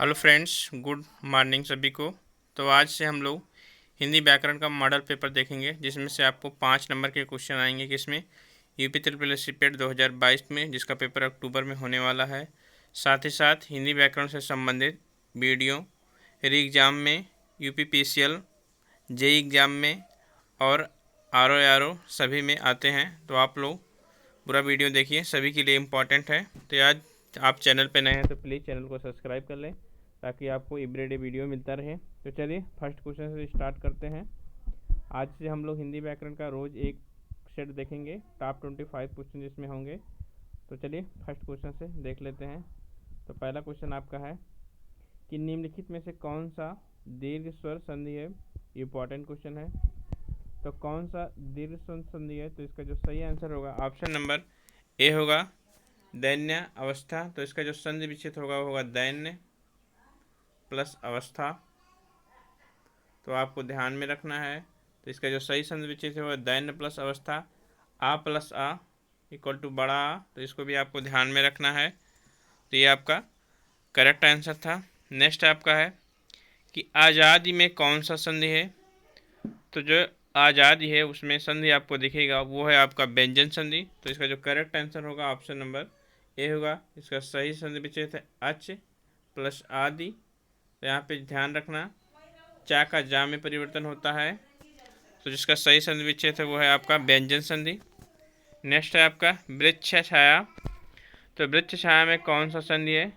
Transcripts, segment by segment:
Hello friends, good morning सभी को। तो आज से हम लोग हिंदी व्याकरण का मॉडल पेपर देखेंगे, जिसमें से आपको 5 नंबर के क्वेश्चन आएंगे। किसमें? यूपी ट्रिपल एस पेट 2022 में, जिसका पेपर अक्टूबर में होने वाला है। साथ ही साथ हिंदी व्याकरण से संबंधित वीडियो री एग्ज़ाम में, यूपी पीसीएल, जेई एग्ज़ाम में और आर ओ सभी में आते हैं। तो आप लोग पूरा वीडियो देखिए, सभी के लिए इम्पॉर्टेंट है। तो आज आप चैनल पे नए हैं तो प्लीज़ चैनल को सब्सक्राइब कर लें, ताकि आपको एवरीडे वीडियो मिलता रहे। तो चलिए फर्स्ट क्वेश्चन से स्टार्ट करते हैं। आज से हम लोग हिंदी व्याकरण का रोज़ एक सेट देखेंगे, टॉप 25 क्वेश्चन जिसमें होंगे। तो चलिए फर्स्ट क्वेश्चन से देख लेते हैं। तो पहला क्वेश्चन आपका है कि निम्नलिखित में से कौन सा दीर्घ स्वर संधि है। इम्पॉर्टेंट क्वेश्चन है। तो कौन सा दीर्घ स्वर संधि है? तो इसका जो सही आंसर होगा ऑप्शन नंबर ए होगा, दैन्य अवस्था। तो इसका जो संधि विच्छेद होगा वो होगा दैन्य प्लस अवस्था। तो आपको ध्यान में रखना है। तो इसका जो सही संधि विच्छेद होगा दैन्य प्लस अवस्था, आ प्लस आ इक्वल टू बड़ा आ। तो इसको भी आपको ध्यान में रखना है। तो ये आपका करेक्ट आंसर था। नेक्स्ट आपका है कि आज़ादी में कौन सा संधि है। तो जो आज़ादी है उसमें संधि आपको दिखेगा वो है आपका व्यंजन संधि। तो इसका जो करेक्ट आंसर होगा ऑप्शन नंबर ए होगा। इसका सही संधि विच्छेद है अच प्लस आदि। तो यहाँ पे ध्यान रखना, चा का जा में परिवर्तन होता है। तो जिसका सही संधि विच्छेद है वो है आपका व्यंजन संधि। नेक्स्ट है आपका वृक्ष छाया। तो वृक्ष छाया में कौन सा संधि है?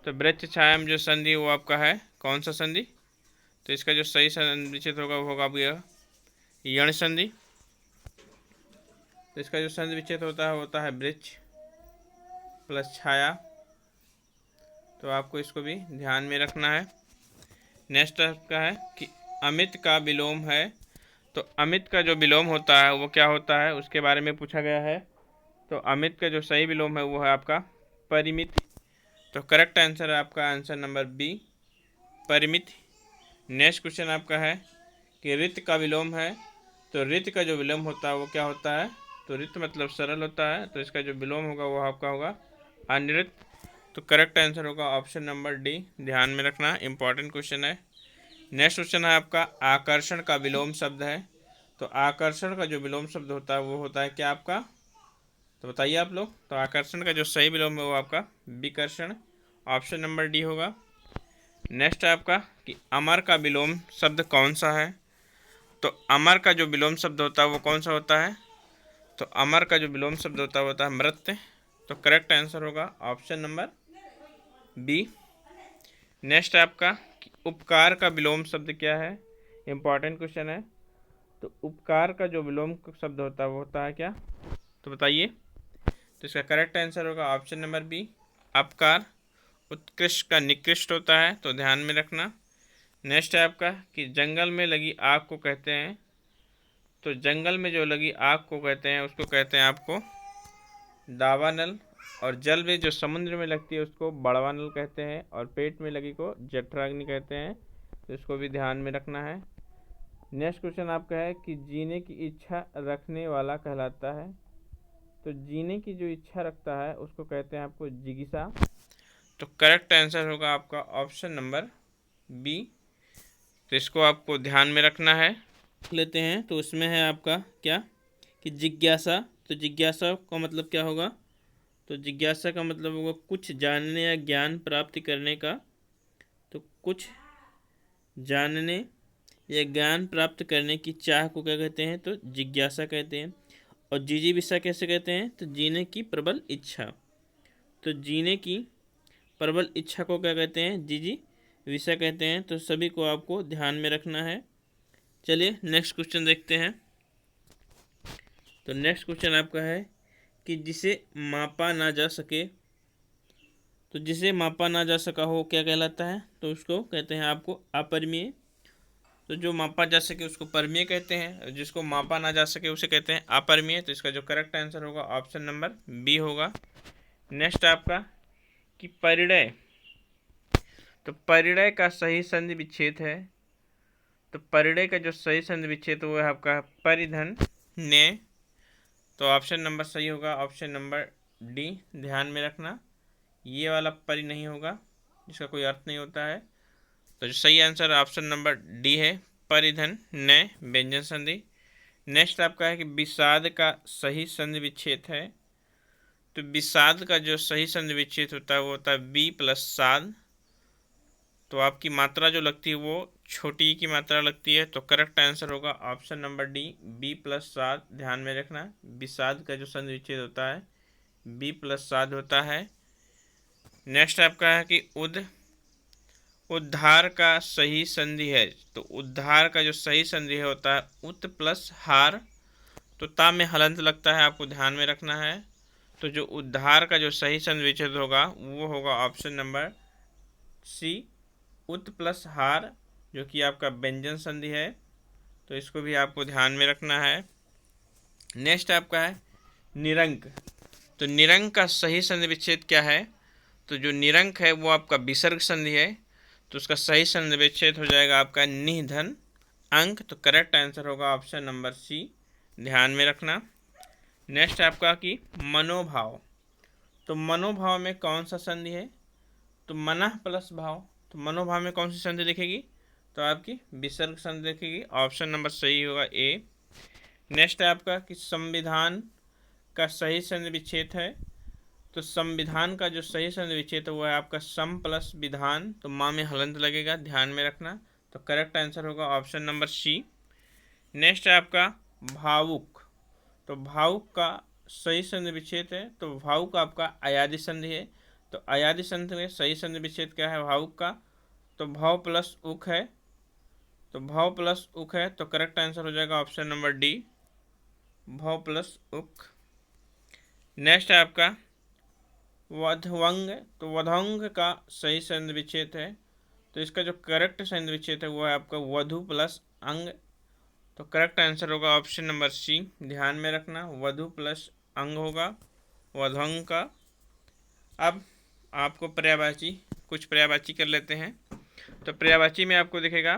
तो वृक्ष छाया में जो संधि है वो आपका है कौन सा संधि? तो इसका जो सही संधि विच्छेद होगा वो होगा यह यण संधि। तो इसका जो संधि विच्छेद होता है वृक्ष प्लस छाया। तो आपको इसको भी ध्यान में रखना है। नेक्स्ट आपका है कि अमित का विलोम है। तो अमित का जो विलोम होता है वो क्या होता है, उसके बारे में पूछा गया है। तो अमित का जो सही विलोम है वो है आपका परिमित। तो करेक्ट आंसर है आपका आंसर नंबर बी, परिमित। नेक्स्ट क्वेश्चन आपका है कि रित का विलोम है। तो रित का जो विलोम होता है वो क्या होता है? तो रित मतलब सरल होता है। तो इसका जो विलोम होगा वो आपका होगा अनिरित। तो करेक्ट आंसर होगा ऑप्शन नंबर डी, ध्यान में रखना, इंपॉर्टेंट क्वेश्चन है। नेक्स्ट क्वेश्चन है आपका आकर्षण का विलोम शब्द है। तो आकर्षण का जो विलोम शब्द होता है वो होता है क्या आपका? तो बताइए आप लोग। तो आकर्षण का जो सही विलोम है वो आपका विकर्षण, ऑप्शन नंबर डी होगा। नेक्स्ट है आपका कि अमर का विलोम शब्द कौन सा है। तो अमर का जो विलोम शब्द होता है वो कौन सा होता है? तो अमर का जो विलोम शब्द होता है मृत्य। तो करेक्ट आंसर होगा ऑप्शन नंबर बी। नेक्स्ट है आपका कि उपकार का विलोम शब्द क्या है। इंपॉर्टेंट क्वेश्चन है। तो उपकार का जो विलोम शब्द होता है वो होता है क्या? तो बताइए। तो इसका करेक्ट आंसर होगा ऑप्शन नंबर बी, अपकार। उत्कृष्ट का निकृष्ट होता है, तो ध्यान में रखना। नेक्स्ट है आपका कि जंगल में लगी आग को कहते हैं। तो जंगल में जो लगी आग को कहते हैं उसको कहते हैं आपको दावानल। और जल में जो समुद्र में लगती है उसको बड़वानल कहते हैं। और पेट में लगी को जठराग्नि कहते हैं। तो इसको भी ध्यान में रखना है। नेक्स्ट क्वेश्चन आपका है कि जीने की इच्छा रखने वाला कहलाता है। तो जीने की जो इच्छा रखता है उसको कहते हैं आपको जिज्ञासा। तो करेक्ट आंसर होगा आपका ऑप्शन नंबर बी। तो इसको आपको ध्यान में रखना है। लेते हैं तो उसमें है आपका क्या कि जिज्ञासा। तो जिज्ञासा का मतलब क्या होगा? तो जिज्ञासा का मतलब होगा कुछ जानने या ज्ञान प्राप्ति करने का। तो कुछ जानने या ज्ञान प्राप्त करने की चाह को क्या कहते हैं? तो जिज्ञासा कहते हैं। और जिजीविषा कैसे कहते हैं? तो जीने की प्रबल इच्छा। तो जीने की प्रबल इच्छा को क्या कहते हैं? जिजीविषा कहते हैं। तो सभी को आपको ध्यान में रखना है। चलिए नेक्स्ट क्वेश्चन देखते हैं। तो नेक्स्ट क्वेश्चन आपका है कि जिसे मापा ना जा सके। तो जिसे मापा ना जा सका हो क्या कहलाता है? तो उसको कहते हैं आपको अपरिमेय। तो जो मापा जा सके उसको परिमेय कहते हैं, और जिसको मापा ना जा सके उसे कहते हैं अपरिमेय। तो इसका जो करेक्ट आंसर होगा ऑप्शन नंबर बी होगा। नेक्स्ट आपका कि परिणय। तो परिणय का सही संधि विच्छेद है। तो परिणय का जो सही संधि विच्छेद वो है आपका परिधन ने। तो ऑप्शन नंबर सही होगा ऑप्शन नंबर डी, ध्यान में रखना, ये वाला परि नहीं होगा। जिसका कोई अर्थ नहीं होता है। तो जो सही आंसर ऑप्शन नंबर डी है, परिधन नए व्यंजन संधि। नेक्स्ट आपका है कि विषाद का सही संधि विच्छेद है। तो विषाद का जो सही संधि विच्छेद होता है वो होता है बी प्लस साद। तो आपकी मात्रा जो लगती है वो छोटी ई की मात्रा लगती है। तो करेक्ट आंसर होगा option number D, B plus साद। ध्यान में रखना, विषाद का जो संधि विच्छेद होता है बी प्लस साद होता है। नेक्स्ट आपका है कि उद्धार का सही संधि है। तो उद्धार का जो सही संधि है होता है उत प्लस हार। तो ता में हलंत लगता है, आपको ध्यान में रखना है। तो जो उद्धार का जो सही संधि विच्छेद होगा वो होगा ऑप्शन नंबर सी, उत प्लस हार, जो कि आपका व्यंजन संधि है। तो इसको भी आपको ध्यान में रखना है। नेक्स्ट आपका है निरंक। तो निरंक का सही संधि विच्छेद क्या है? तो जो निरंक है वो आपका विसर्ग संधि है। तो उसका सही संधि विच्छेद हो जाएगा आपका निधन अंक। तो करेक्ट आंसर होगा ऑप्शन नंबर सी, ध्यान में रखना। नेक्स्ट आपका कि मनोभाव। तो मनोभाव में कौन सा संधि है? तो मनः प्लस भाव। तो मनोभाव में कौन सी संधि दिखेगी? तो आपकी विसर्ग संधि दिखेगी। ऑप्शन नंबर सही होगा ए। नेक्स्ट है आपका कि संविधान का सही संधि विच्छेद है। तो संविधान का जो सही संधि विच्छेद है वो है आपका सम प्लस विधान। तो माँ में हलंत लगेगा, ध्यान में रखना। तो करेक्ट आंसर होगा ऑप्शन नंबर सी। नेक्स्ट है आपका भावुक। तो भावुक का सही संधि विच्छेद है। तो भावुक आपका अयादि संधि है। तो अयादि संधि में सही संधि विच्छेद क्या है भावुक का? तो भाव प्लस उक है। तो भाव प्लस उक है। तो करेक्ट आंसर हो जाएगा ऑप्शन नंबर डी, भाव प्लस उक। नेक्स्ट है आपका वधवंग। तो वधवंग का सही संधि विच्छेद है। तो इसका जो करेक्ट संधि विच्छेद है वो है आपका वधु प्लस अंग। तो करेक्ट आंसर होगा ऑप्शन नंबर सी, ध्यान में रखना, वधु प्लस अंग होगा वधवंग का। अब आपको कुछ पर्यायवाची कर लेते हैं। तो पर्यायवाची में आपको दिखेगा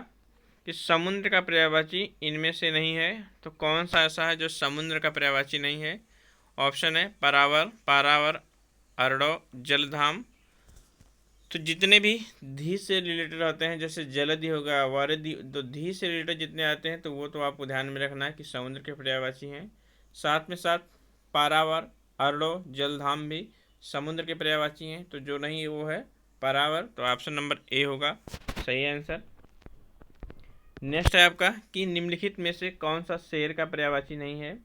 कि समुद्र का पर्यायवाची इनमें से नहीं है। तो कौन सा ऐसा है जो समुद्र का पर्यायवाची नहीं है? ऑप्शन है परावर, पारावर, अरडो, जलधाम। तो जितने भी धी से रिलेटेड होते हैं, जैसे जलधि होगा, वारिधि, तो धी से रिलेटेड जितने आते हैं तो वो तो आपको ध्यान में रखना है कि समुद्र के पर्यायवाची हैं। साथ में साथ पारावर, अरडो, जलधाम भी समुद्र के पर्यायवाची हैं। तो जो नहीं है वो है पारावर। तो ऑप्शन नंबर ए होगा सही आंसर। नेक्स्ट है आपका कि निम्नलिखित में से कौन सा शेर का पर्यायवाची नहीं है?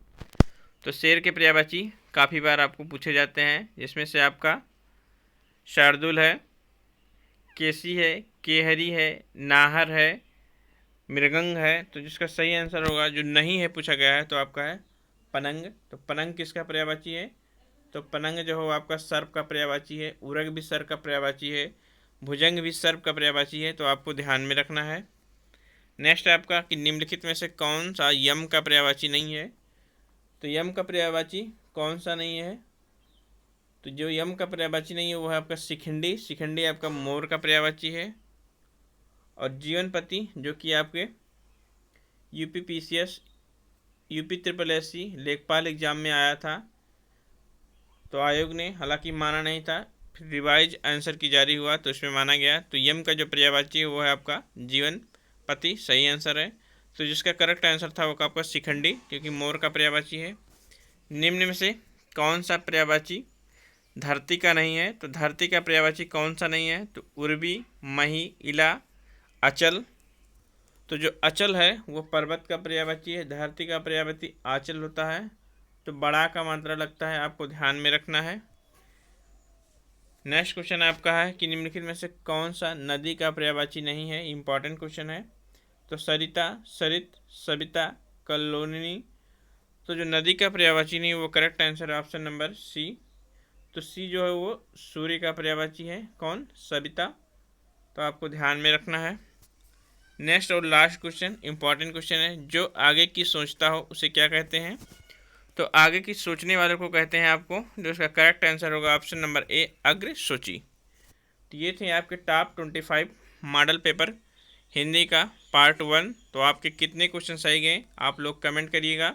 तो शेर के पर्यायवाची काफ़ी बार आपको पूछे जाते हैं, जिसमें से आपका शार्दुल है, केसी है, केहरी है, नाहर है, मृगंग है। तो जिसका सही आंसर होगा, जो नहीं है पूछा गया है, तो आपका है पनंग। तो पनंग किसका पर्यायवाची है? तो पनंग जो हो आपका सर्प का पर्यायवाची है। उरग भी सर्प का पर्यायवाची है। भुजंग भी सर्प का पर्यायवाची है। तो आपको ध्यान में रखना है। नेक्स्ट है आपका कि निम्नलिखित में से कौन सा यम का पर्यायवाची नहीं है? तो यम का पर्यायवाची कौन सा नहीं है? तो जो यम का पर्यायवाची नहीं है वो है आपका शिखंडी। शिखंडी आपका मोर का पर्यायवाची है। और जीवनपति जो कि आपके UPPCS, UP ट्रिपल SC लेखपाल एग्जाम में आया था, तो आयोग ने हालांकि माना नहीं था, फिर रिवाइज आंसर की जारी हुआ तो उसमें माना गया। तो यम का जो पर्यायवाची है वो है आपका जीवनपति, सही आंसर है। तो जिसका करेक्ट आंसर था वो आपका शिखंडी, क्योंकि मोर का पर्यायवाची है। निम्न में से कौन सा पर्यायवाची धरती का नहीं है? तो धरती का पर्यायवाची कौन सा नहीं है? तो उर्वी, मही, इला, अचल। तो जो अचल है वो पर्वत का पर्यायवाची है। धरती का पर्यायवाची आचल होता है। तो बड़ा का मात्रा लगता है, आपको ध्यान में रखना है। नेक्स्ट क्वेश्चन आपका है कि निम्नलिखित में से कौन सा नदी का पर्यायवाची नहीं है? इंपॉर्टेंट क्वेश्चन है। तो सरिता, सरित, सविता, कलोनी। तो जो नदी का पर्यायवाची नहीं वो करेक्ट आंसर है ऑप्शन नंबर सी। तो सी जो है वो सूर्य का पर्यायवाची है। कौन? सविता। तो आपको ध्यान में रखना है। नेक्स्ट और लास्ट क्वेश्चन इंपॉर्टेंट क्वेश्चन है, जो आगे की सोचता हो उसे क्या कहते हैं? तो आगे की सोचने वाले को कहते हैं आपको, जो उसका करेक्ट आंसर होगा ऑप्शन नंबर ए, अग्र सोची। तो ये थे आपके टॉप 25 मॉडल पेपर हिंदी का पार्ट 1। तो आपके कितने क्वेश्चन सही गए आप लोग कमेंट करिएगा।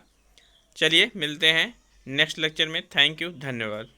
चलिए मिलते हैं नेक्स्ट लेक्चर में। थैंक यू, धन्यवाद।